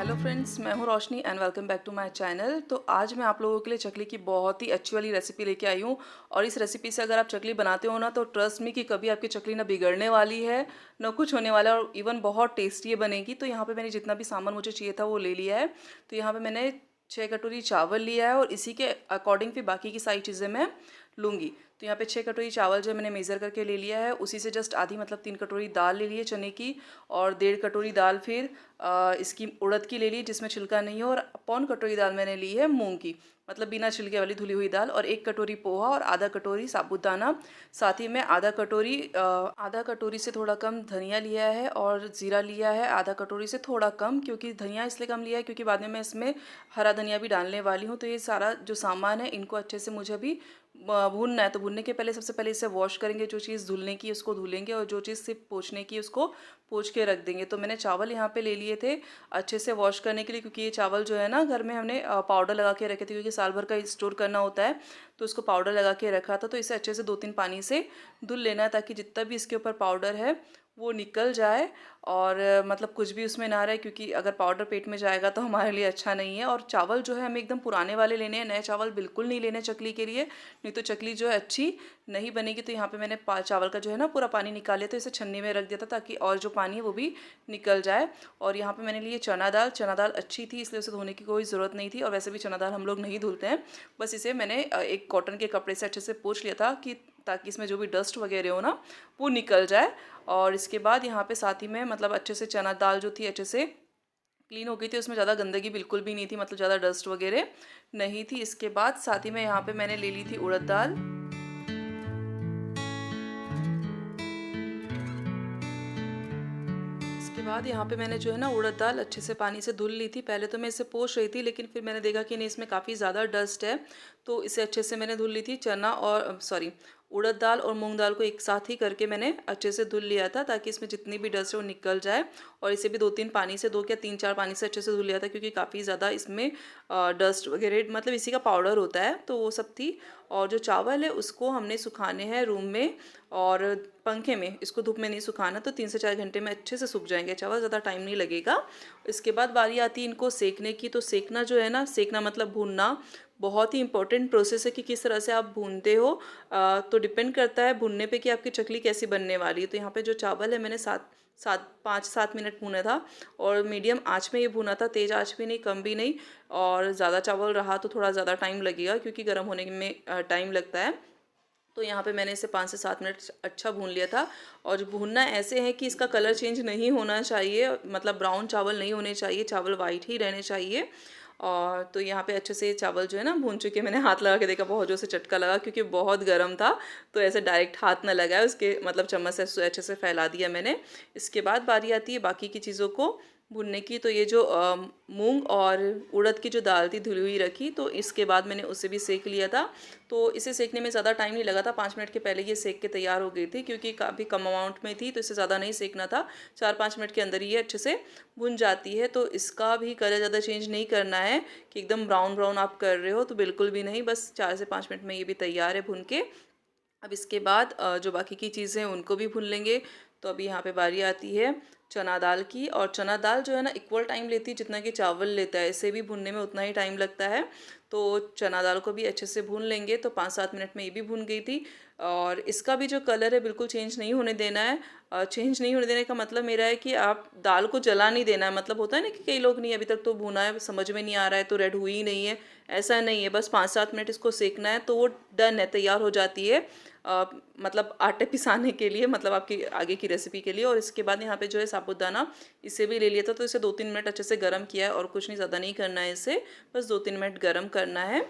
Hello friends, मैं हूं Roshni and welcome back to my channel. तो आज मैं आप लोगों के लिए चकली की बहुत ही अच्छी वाली रेसिपी लेके आई हूं। और इस रेसिपी से अगर आप चकली बनाते हो ना, तो ट्रस्ट मी कि कभी आपकी चकली ना बिगड़ने वाली है, ना कुछ होने वाला है, और इवन बहुत टेस्टी ये बनेगी। तो यहाँ पे मैंने जितना भी सामान मुझे चाहिए था वो ले लिया है। तो यहाँ पे मैंने 6 कटोरी चावल लिया है और इसी के अकॉर्डिंग फिर बाकी की सारी चीज़ें मैं लूँगी। तो यहाँ पे 6 कटोरी चावल जो है मैंने मेज़र करके ले लिया है। उसी से जस्ट आधी मतलब 3 कटोरी दाल ले ली है चने की, और 1.5 कटोरी दाल फिर इसकी उड़द की ले ली जिसमें छिलका नहीं है, और पौन कटोरी दाल मैंने ली है मूंग की, मतलब बिना छिलके वाली धुली हुई दाल, और 1 कटोरी पोहा और आधा कटोरी साबूदाना। साथ ही में आधा कटोरी से थोड़ा कम धनिया लिया है, और ज़ीरा लिया है आधा कटोरी से थोड़ा कम, क्योंकि धनिया इसलिए कम लिया है क्योंकि बाद में मैं इसमें हरा धनिया भी डालने वाली हूँ। तो ये सारा जो सामान है इनको अच्छे से मुझे अभी भूनना है। तो भूनने के पहले सबसे पहले इसे वॉश करेंगे, जो चीज़ धुलने की उसको धुलेंगे, और जो चीज़ सिर्फ पोंछने की उसको पोंछ के रख देंगे। तो मैंने चावल यहाँ पे ले लिए थे अच्छे से वॉश करने के लिए, क्योंकि ये चावल जो है ना घर में हमने पाउडर लगा के रखे थे, क्योंकि साल भर का स्टोर करना होता है। तो उसको पाउडर लगा के रखा था। तो इसे अच्छे से 2-3 पानी से धुल लेना है, ताकि जितना भी इसके ऊपर पाउडर है वो निकल जाए, और मतलब कुछ भी उसमें ना रहे, क्योंकि अगर पाउडर पेट में जाएगा तो हमारे लिए अच्छा नहीं है। और चावल जो है हमें एकदम पुराने वाले लेने हैं, नए चावल बिल्कुल नहीं लेने चकली के लिए, नहीं तो चकली जो है अच्छी नहीं बनेगी। तो यहाँ पे मैंने चावल का जो है ना पूरा पानी निकाल लिया, तो इसे छन्नी में रख दिया था ताकि और जो पानी है वो भी निकल जाए। और यहाँ पे मैंने लिए चना दाल। चना दाल अच्छी थी, इसलिए उसे धोने की कोई ज़रूरत नहीं थी, और वैसे भी चना दाल हम लोग नहीं धुलते हैं। बस इसे मैंने एक कॉटन के कपड़े से अच्छे से पोंछ लिया था, कि ताकि इसमें जो भी डस्ट वगैरह हो ना वो निकल जाए। और इसके बाद यहाँ पे साथ ही में मतलब अच्छे से चना दाल जो थी अच्छे से क्लीन हो गई थी, उसमें ज़्यादा गंदगी बिल्कुल भी नहीं थी, मतलब ज़्यादा डस्ट वगैरह नहीं थी। इसके बाद साथ ही में यहाँ पे मैंने ले ली थी उड़द दाल। इसके बाद यहाँ पे मैंने जो है ना उड़द दाल अच्छे से पानी से धुल ली थी। पहले तो मैं इसे पोंछ रही थी, लेकिन फिर मैंने देखा कि नहीं, इसमें काफ़ी ज़्यादा डस्ट है, तो इसे अच्छे से मैंने धुल ली थी। उड़द दाल और मूंग दाल को एक साथ ही करके मैंने अच्छे से धुल लिया था, ताकि इसमें जितनी भी डस्ट है वो निकल जाए। और इसे भी 2-3 पानी से, 2 या 3-4 पानी से अच्छे से धुल लिया था, क्योंकि काफ़ी ज़्यादा इसमें डस्ट वगैरह मतलब इसी का पाउडर होता है, तो वो सब थी। और जो चावल है उसको हमने सुखाने हैं रूम में और पंखे में, इसको धूप में नहीं सुखाना। तो 3 से 4 घंटे में अच्छे से सूख जाएंगे चावल, ज़्यादा टाइम नहीं लगेगा। इसके बाद बारी आती है इनको सेकने की। तो सेकना जो है ना, सेकना मतलब भूनना, बहुत ही इंपॉर्टेंट प्रोसेस है कि किस तरह से आप भूनते हो। तो डिपेंड करता है भूनने पे कि आपकी चकली कैसी बनने वाली है। तो यहाँ पे जो चावल है मैंने 5-7 मिनट भूना था, और मीडियम आंच में ये भूना था, तेज़ आंच भी नहीं कम भी नहीं। और ज़्यादा चावल रहा तो थोड़ा ज़्यादा टाइम लगेगा, क्योंकि गर्म होने में टाइम लगता है। तो यहाँ पे मैंने इसे 5 से 7 मिनट अच्छा भून लिया था। और जो भूनना ऐसे है कि इसका कलर चेंज नहीं होना चाहिए, मतलब ब्राउन चावल नहीं होने चाहिए, चावल वाइट ही रहने चाहिए। और तो यहाँ पे अच्छे से चावल जो है ना भून चुके। मैंने हाथ लगा के देखा, बहुत जोर से चटका लगा, क्योंकि बहुत गर्म था। तो ऐसे डायरेक्ट हाथ ना लगाए, उसके मतलब चम्मच से अच्छे से फैला दिया मैंने। इसके बाद बारी आती है बाकी की चीज़ों को भुनने की। तो ये जो मूंग और उड़द की जो दाल थी धुली हुई रखी, तो इसके बाद मैंने उसे भी सेक लिया था। तो इसे सेकने में ज़्यादा टाइम नहीं लगा था, 5 मिनट के पहले ये सेक के तैयार हो गई थी, क्योंकि काफ़ी कम अमाउंट में थी, तो इसे ज़्यादा नहीं सेकना था। 4-5 मिनट के अंदर ये अच्छे से भुन जाती है। तो इसका भी कलर ज़्यादा चेंज नहीं करना है कि एकदम ब्राउन ब्राउन आप कर रहे हो, तो बिल्कुल भी नहीं, बस 4 से 5 मिनट में ये भी तैयार है भुन के। अब इसके बाद जो बाकी की चीज़ें हैं उनको भी भून लेंगे। तो अभी यहाँ पे बारी आती है चना दाल की। और चना दाल जो है ना इक्वल टाइम लेती है जितना कि चावल लेता है, इसे भी भूनने में उतना ही टाइम लगता है। तो चना दाल को भी अच्छे से भून लेंगे। तो 5-7 मिनट में ये भी भून गई थी। और इसका भी जो कलर है बिल्कुल चेंज नहीं होने देना है। चेंज नहीं होने देने का मतलब मेरा है कि आप दाल को जला नहीं देना है। मतलब होता है ना कि कई लोग नहीं, अभी तक तो भुना है, समझ में नहीं आ रहा है, तो रेड हुई ही नहीं है। ऐसा नहीं है, बस 5-7 मिनट इसको सेकना है, तो वो डन है, तैयार हो जाती है। मतलब आटे पिसाने के लिए, मतलब आपकी आगे की रेसिपी के लिए। और इसके बाद यहाँ पे जो है साबूदाना, इसे भी ले लिया था। तो इसे 2-3 मिनट अच्छे से गर्म किया है, और कुछ नहीं, ज़्यादा नहीं करना है इसे, बस 2-3 मिनट गर्म करना है।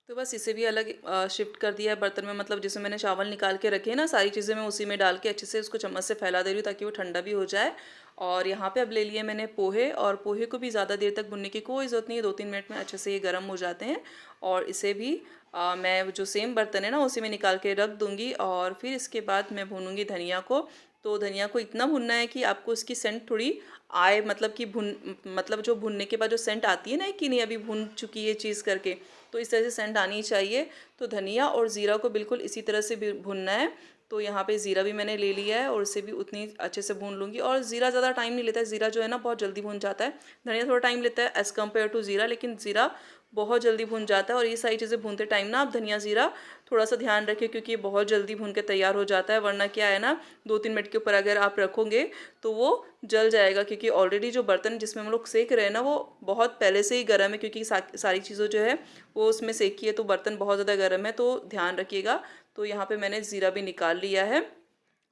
तो बस इसे भी अलग शिफ्ट कर दिया है बर्तन में, मतलब जिसमें मैंने चावल निकाल के रखे हैं ना, सारी चीज़ें मैं उसी में डाल के अच्छे से उसको चम्मच से फैला दे रही हूँ, ताकि वो ठंडा भी हो जाए। और यहाँ पे अब ले लिए मैंने पोहे, और पोहे को भी ज़्यादा देर तक भुनने की कोई ज़रूरत नहीं है, 2-3 मिनट में अच्छे से ये गर्म हो जाते हैं। और इसे भी मैं जो सेम बर्तन है ना उसी में निकाल के रख दूँगी। और फिर इसके बाद मैं भूनूँगी धनिया को। तो धनिया को इतना भुनना है कि आपको उसकी सेंट थोड़ी आए, मतलब कि मतलब जो भुनने के बाद जो सेंट आती है ना कि नहीं अभी भुन चुकी है चीज़ करके, तो इस तरह से सेंट आनी चाहिए। तो धनिया और ज़ीरा को बिल्कुल इसी तरह से भी भुनना है। तो यहाँ पे ज़ीरा भी मैंने ले लिया है और इसे भी उतनी अच्छे से भून लूँगी। और ज़ीरा ज़्यादा टाइम नहीं लेता है, ज़ीरा जो है ना बहुत जल्दी भून जाता है। धनिया थोड़ा टाइम लेता है एज़ कम्पेयर टू ज़ीरा, लेकिन ज़ीरा बहुत जल्दी भून जाता है। और ये सारी चीज़ें भूनते टाइम ना आप धनिया ज़ीरा थोड़ा सा ध्यान रखें, क्योंकि ये बहुत जल्दी भून के तैयार हो जाता है। वरना क्या है ना, 2-3 मिनट के ऊपर अगर आप रखोगे तो वो जल जाएगा, क्योंकि ऑलरेडी जो बर्तन जिसमें हम लोग सेक रहे हैं ना वो बहुत पहले से ही गर्म है, क्योंकि सारी चीज़ों जो है वो उसमें सेकी है, तो बर्तन बहुत ज़्यादा गर्म है, तो ध्यान रखिएगा। तो यहाँ पे मैंने ज़ीरा भी निकाल लिया है।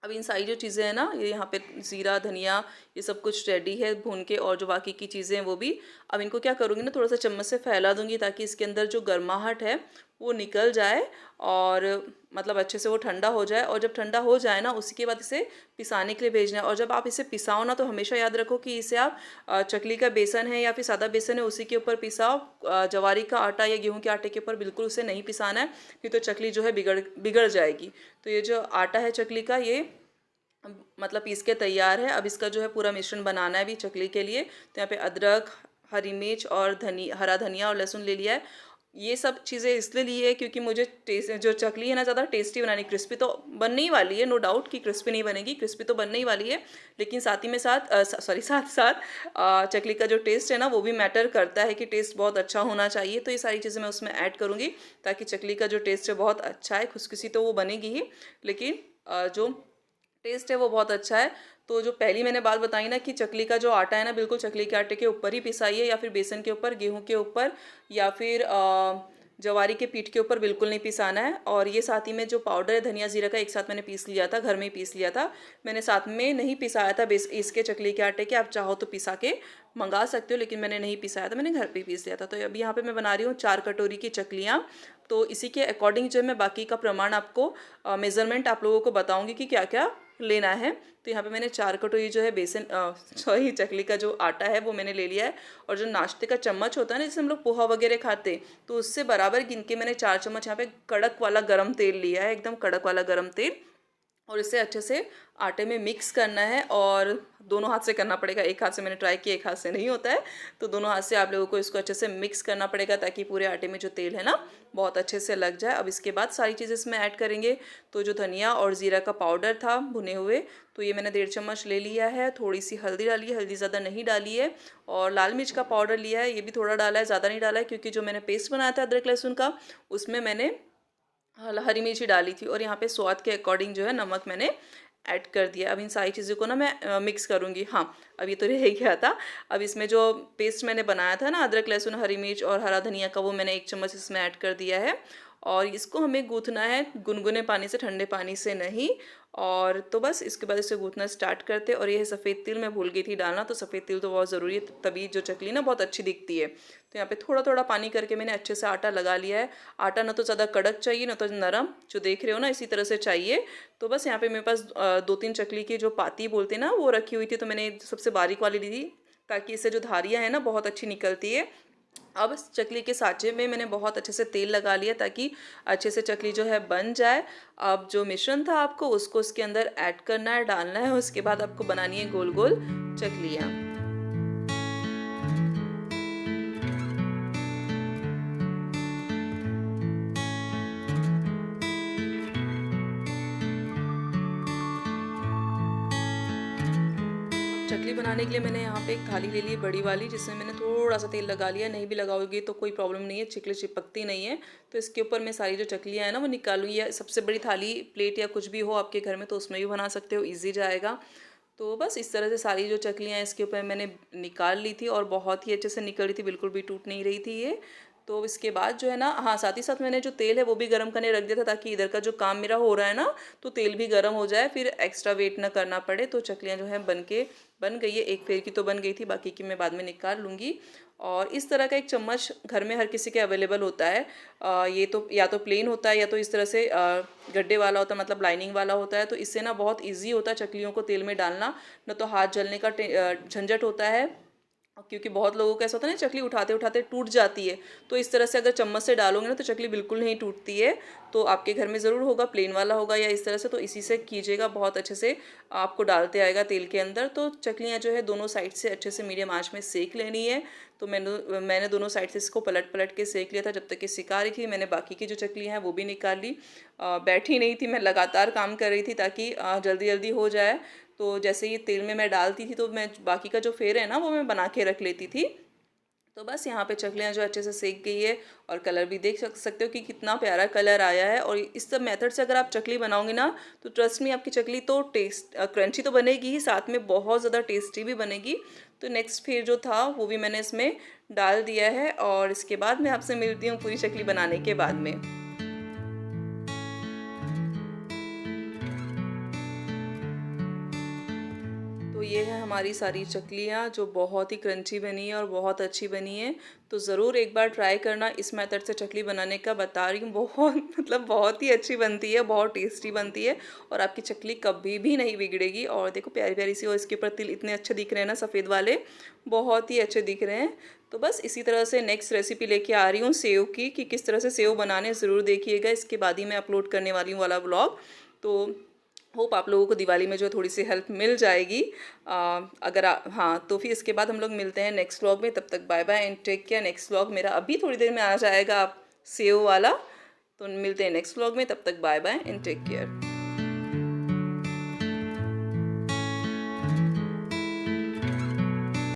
अब इन सारी जो चीज़ें हैं ना, ये यहाँ पे ज़ीरा धनिया ये सब कुछ रेडी है भून के, और जो बाकी की चीज़ें हैं वो भी। अब इनको क्या करूँगी ना, थोड़ा सा चम्मच से फैला दूंगी ताकि इसके अंदर जो गर्माहट है वो निकल जाए, और मतलब अच्छे से वो ठंडा हो जाए। और जब ठंडा हो जाए ना, उसी के बाद इसे पिसाने के लिए भेजना है। और जब आप इसे पिसाओ ना, तो हमेशा याद रखो कि इसे आप चकली का बेसन है या फिर सादा बेसन है उसी के ऊपर पिसाओ। जवारी का आटा या गेहूं के आटे के ऊपर बिल्कुल उसे नहीं पिसाना है, नहीं तो चकली जो है बिगड़ जाएगी। तो ये जो आटा है चकली का, ये मतलब पीस के तैयार है। अब इसका जो है पूरा मिश्रण बनाना है अभी चकली के लिए। तो यहाँ पे अदरक, हरी मिर्च और हरा धनिया और लहसुन ले लिया है। ये सब चीज़ें इसलिए ली है क्योंकि मुझे टेस्ट जो चकली है ना ज़्यादा टेस्टी बनानी। क्रिस्पी तो बनने ही वाली है, नो डाउट कि क्रिस्पी नहीं बनेगी, क्रिस्पी तो बनने ही वाली है, लेकिन साथ ही में साथ साथ चकली का जो टेस्ट है ना वो भी मैटर करता है कि टेस्ट बहुत अच्छा होना चाहिए। तो ये सारी चीज़ें मैं उसमें ऐड करूँगी ताकि चकली का जो टेस्ट है बहुत अच्छा है। खुशखुशी तो वो बनेगी ही, लेकिन जो टेस्ट है वो बहुत अच्छा है। तो जो पहली मैंने बात बताई ना कि चकली का जो आटा है ना, बिल्कुल चकली के आटे के ऊपर ही पिसाइए, या फिर बेसन के ऊपर, गेहूं के ऊपर, या फिर जवारी के पीठ के ऊपर बिल्कुल नहीं पिसाना है। और ये साथ ही में जो पाउडर है धनिया जीरा का, एक साथ मैंने पीस लिया था, घर में ही पीस लिया था मैंने, साथ में नहीं पिसाया था इसके चकली के आटे के। आप चाहो तो पिसा के मंगा सकते हो, लेकिन मैंने नहीं पिसाया था, मैंने घर पे ही पीस लिया था। तो अभी यहाँ पे मैं बना रही हूँ 4 कटोरी की चकलियाँ। तो इसी के अकॉर्डिंग जो है मैं बाकी का प्रमाण आपको मेज़रमेंट आप लोगों को बताऊँगी कि क्या क्या लेना है। तो यहाँ पे मैंने 4 कटोरी जो है चकली का जो आटा है वो मैंने ले लिया है। और जो नाश्ते का चम्मच होता है ना, जैसे हम लोग पोहा वगैरह खाते हैं, तो उससे बराबर गिन के मैंने 4 चम्मच यहाँ पे कड़क वाला गरम तेल लिया है, एकदम कड़क वाला गरम तेल। और इसे अच्छे से आटे में मिक्स करना है, और दोनों हाथ से करना पड़ेगा। एक हाथ से मैंने ट्राई किया, एक हाथ से नहीं होता है, तो दोनों हाथ से आप लोगों को इसको अच्छे से मिक्स करना पड़ेगा ताकि पूरे आटे में जो तेल है ना बहुत अच्छे से लग जाए। अब इसके बाद सारी चीज़ें इसमें ऐड करेंगे। तो जो धनिया और ज़ीरा का पाउडर था भुने हुए, तो ये मैंने 1.5 चम्मच ले लिया है। थोड़ी सी हल्दी डाली है, हल्दी ज़्यादा नहीं डाली है। और लाल मिर्च का पाउडर लिया है, ये भी थोड़ा डाला है, ज़्यादा नहीं डाला है, क्योंकि जो मैंने पेस्ट बनाया था अदरक लहसुन का उसमें मैंने हरी मिर्ची डाली थी। और यहाँ पे स्वाद के अकॉर्डिंग जो है नमक मैंने ऐड कर दिया। अब इन सारी चीज़ों को ना मैं मिक्स करूँगी। हाँ, अब ये तो रह ही गया था। अब इसमें जो पेस्ट मैंने बनाया था ना अदरक लहसुन हरी मिर्च और हरा धनिया का, वो मैंने 1 चम्मच इसमें ऐड कर दिया है। और इसको हमें गूँथना है गुनगुने पानी से, ठंडे पानी से नहीं। और तो बस इसके बाद इसे गूँथना स्टार्ट करते। और ये सफ़ेद तिल मैं भूल गई थी डालना, तो सफ़ेद तिल तो बहुत ज़रूरी है, तभी जो चकली ना बहुत अच्छी दिखती है। तो यहाँ पे थोड़ा थोड़ा पानी करके मैंने अच्छे से आटा लगा लिया है। आटा ना तो ज़्यादा कड़क चाहिए ना तो नरम, जो देख रहे हो ना इसी तरह से चाहिए। तो बस यहाँ पे मेरे पास 2-3 चकली की जो पाती बोलते हैं ना वो रखी हुई थी, तो मैंने सबसे बारीक वाली ली थी ताकि इससे जो धारियाँ हैं ना बहुत अच्छी निकलती है। अब इस चकली के साँचे में मैंने बहुत अच्छे से तेल लगा लिया ताकि अच्छे से चकली जो है बन जाए। अब जो मिश्रण था आपको उसको इसके अंदर ऐड करना है, डालना है। उसके बाद आपको बनानी है गोल गोल चकलियाँ। चकली बनाने के लिए मैंने यहाँ पे एक थाली ले ली बड़ी वाली, जिसमें मैंने थोड़ा सा तेल लगा लिया। नहीं भी लगाओगे तो कोई प्रॉब्लम नहीं है, चिकली चिपकती नहीं है। तो इसके ऊपर मैं सारी जो चकलियाँ हैं ना वो निकालूंगी। या सबसे बड़ी थाली प्लेट या कुछ भी हो आपके घर में तो उसमें भी बना सकते हो, ईजी जाएगा। तो बस इस तरह से सारी जो चकलियाँ हैं इसके ऊपर मैंने निकाल ली थी, और बहुत ही अच्छे से निकल रही थी, बिल्कुल भी टूट नहीं रही थी ये। तो इसके बाद जो है ना, हाँ साथ ही साथ मैंने जो तेल है वो भी गर्म करने रख दिया था ताकि इधर का जो काम मेरा हो रहा है ना तो तेल भी गर्म हो जाए, फिर एक्स्ट्रा वेट ना करना पड़े। तो चकलियाँ जो है बन गई है, एक फेर की तो बन गई थी, बाकी की मैं बाद में निकाल लूँगी। और इस तरह का एक चम्मच घर में हर किसी के अवेलेबल होता है। ये तो या तो प्लेन होता है या तो इस तरह से गड्ढे वाला होता है, मतलब लाइनिंग वाला होता है। तो इससे ना बहुत ईजी होता है चकलियों को तेल में डालना, न तो हाथ जलने का झंझट होता है, क्योंकि बहुत लोगों को ऐसा होता है ना, चकली उठाते उठाते टूट जाती है। तो इस तरह से अगर चम्मच से डालोगे ना तो चकली बिल्कुल नहीं टूटती है। तो आपके घर में ज़रूर होगा, प्लेन वाला होगा या इस तरह से, तो इसी से कीजिएगा, बहुत अच्छे से आपको डालते आएगा तेल के अंदर। तो चकलियाँ जो है दोनों साइड से अच्छे से मीडियम आंच में सेक लेनी है। तो मैंने दोनों साइड से इसको पलट पलट के सेक लिया था। जब तक कि सिका रही थी मैंने बाकी की जो चकलियाँ हैं वो भी निकाल ली। बैठी नहीं थी, मैं लगातार काम कर रही थी ताकि जल्दी जल्दी हो जाए। तो जैसे ही तेल में मैं डालती थी तो मैं बाकी का जो फेर है ना वो मैं बना के रख लेती थी। तो बस यहाँ पे चकलियाँ जो अच्छे से सेक गई है, और कलर भी देख सकते हो कि कितना प्यारा कलर आया है। और इस सब मेथड से अगर आप चकली बनाओगे ना तो ट्रस्ट में आपकी चकली तो क्रंची तो बनेगी ही, साथ में बहुत ज़्यादा टेस्टी भी बनेगी। तो नेक्स्ट फिर जो था वो भी मैंने इसमें डाल दिया है, और इसके बाद मैं आपसे मिलती हूँ पूरी चकली बनाने के बाद में। तो ये है हमारी सारी चकलियाँ जो बहुत ही क्रंची बनी है और बहुत अच्छी बनी है। तो ज़रूर एक बार ट्राई करना इस मेथड से चकली बनाने का, बता रही हूँ बहुत मतलब बहुत ही अच्छी बनती है, बहुत टेस्टी बनती है, और आपकी चकली कभी भी नहीं बिगड़ेगी। और देखो प्यारी प्यारी सी, और इसके ऊपर तिल इतने अच्छे दिख रहे हैं ना, सफ़ेद वाले, बहुत ही अच्छे दिख रहे हैं। तो बस इसी तरह से नेक्स्ट रेसिपी लेके आ रही हूँ सेव की, कि किस तरह से सेव बनाने, ज़रूर देखिएगा। इसके बाद ही मैं अपलोड करने वाली हूँ वाला व्लॉग। तो होप आप लोगों को दिवाली में जो है थोड़ी सी हेल्प मिल जाएगी। हाँ, तो फिर इसके बाद हम लोग मिलते हैं नेक्स्ट व्लॉग में। तब तक bye bye and take care. Next vlog मेरा अभी थोड़ी देर में आ जाएगा, आप सेव वाला। तो मिलते हैं नेक्स्ट व्लॉग में, तब तक bye bye and take care.